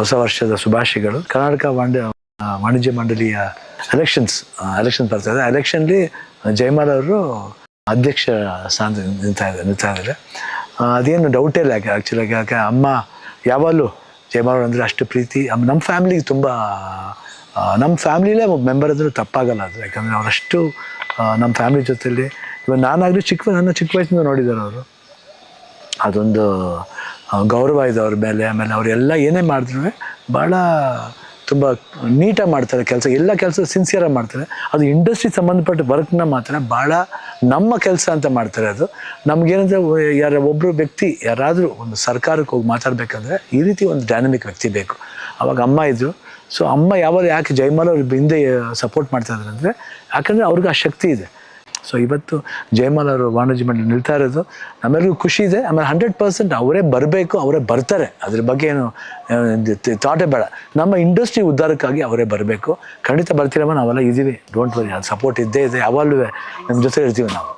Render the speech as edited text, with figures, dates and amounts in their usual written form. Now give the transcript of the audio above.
ಹೊಸ ವರ್ಷದ ಶುಭಾಶಯಗಳು. ಕರ್ನಾಟಕ ವಾಣಿಜ್ಯ ಮಂಡಳಿಯ ಎಲೆಕ್ಷನ್ಸ್ ಬರ್ತಾ ಇದೆ. ಎಲೆಕ್ಷನ್ಲಿ ಜಯಮಾಲ ಅವರು ಅಧ್ಯಕ್ಷ ಸ್ಥಾನ ನಿಲ್ತಾ ಇದ್ದಾರೆ. ಅದೇನು ಡೌಟೇ ಇಲ್ಲ. ಆ್ಯಕ್ಚುಲಾಗಿ ಯಾಕೆ ಅಮ್ಮ ಯಾವಾಗಲೂ ಜಯಮಾಲ ಅಂದರೆ ಅಷ್ಟು ಪ್ರೀತಿ. ನಮ್ಮ ಫ್ಯಾಮ್ಲಿಗೆ ತುಂಬ, ನಮ್ಮ ಫ್ಯಾಮ್ಲಿಲೇ ಒಬ್ಬ ಮೆಂಬರ್ ಆದರೂ ತಪ್ಪಾಗಲ್ಲ ಅದು. ಯಾಕಂದರೆ ಅವರಷ್ಟು ನಮ್ಮ ಫ್ಯಾಮ್ಲಿ ಜೊತೆಯಲ್ಲಿ ಇವಾಗ ನಾನಾಗಲಿ ನನ್ನ ಚಿಕ್ಕ ವಯಸ್ಸಿಂದ ನೋಡಿದ್ದಾರೆ ಅವರು. ಅದೊಂದು ಗೌರವ ಇದೆ ಅವ್ರ ಮೇಲೆ. ಆಮೇಲೆ ಅವರೆಲ್ಲ ಏನೇ ಮಾಡಿದ್ರು ಭಾಳ ತುಂಬ ನೀಟಾಗಿ ಮಾಡ್ತಾರೆ ಕೆಲಸ. ಎಲ್ಲ ಕೆಲಸ ಸಿನ್ಸಿಯರಾಗಿ ಮಾಡ್ತಾರೆ. ಅದು ಇಂಡಸ್ಟ್ರಿ ಸಂಬಂಧಪಟ್ಟ ವರ್ಕ್ನ ಮಾತ್ರ ಭಾಳ ನಮ್ಮ ಕೆಲಸ ಅಂತ ಮಾಡ್ತಾರೆ. ಅದು ನಮಗೇನಂದರೆ ಒಬ್ಬರು ವ್ಯಕ್ತಿ ಯಾರಾದರೂ ಒಂದು ಸರ್ಕಾರಕ್ಕೆ ಹೋಗಿ ಮಾತಾಡಬೇಕಂದ್ರೆ ಈ ರೀತಿ ಒಂದು ಡೈನಮಿಕ್ ವ್ಯಕ್ತಿ ಬೇಕು. ಆವಾಗ ಅಮ್ಮ ಇದ್ದರು. ಸೊ ಅಮ್ಮ ಯಾಕೆ ಜಯಮಾಲ ಅವ್ರ ಹಿಂದೆ ಸಪೋರ್ಟ್ ಮಾಡ್ತಾಯಿದ್ದಾರೆ ಅಂದರೆ ಯಾಕಂದರೆ ಅವ್ರಿಗೆ ಆ ಶಕ್ತಿ ಇದೆ. ಸೊ ಇವತ್ತು ಜಯಮಾಲ ಅವರು ವಾಣಿಜ್ಯ ಮಂಡಳಿ ನಿಲ್ತಾ ಇರೋದು ನಮ್ಮೆಲ್ಲರಿಗೂ ಖುಷಿ ಇದೆ. ಆಮೇಲೆ 100% ಅವರೇ ಬರಬೇಕು, ಅವರೇ ಬರ್ತಾರೆ. ಅದ್ರ ಬಗ್ಗೆ ಏನು ಥಾಟೇ ಬೇಡ. ನಮ್ಮ ಇಂಡಸ್ಟ್ರಿ ಉದ್ಧಾರಕ್ಕಾಗಿ ಅವರೇ ಬರಬೇಕು. ಖಂಡಿತ ಬರ್ತೀರಮ್ಮ, ನಾವೆಲ್ಲ ಇದ್ದೀವಿ. ಡೋಂಟ್ ವರಿ, ಅದು ಸಪೋರ್ಟ್ ಇದ್ದೇ ಇದೆ. ಯಾವಾಗಲೂ ನಿಮ್ಮ ಜೊತೆ ಇರ್ತೀವಿ ನಾವು.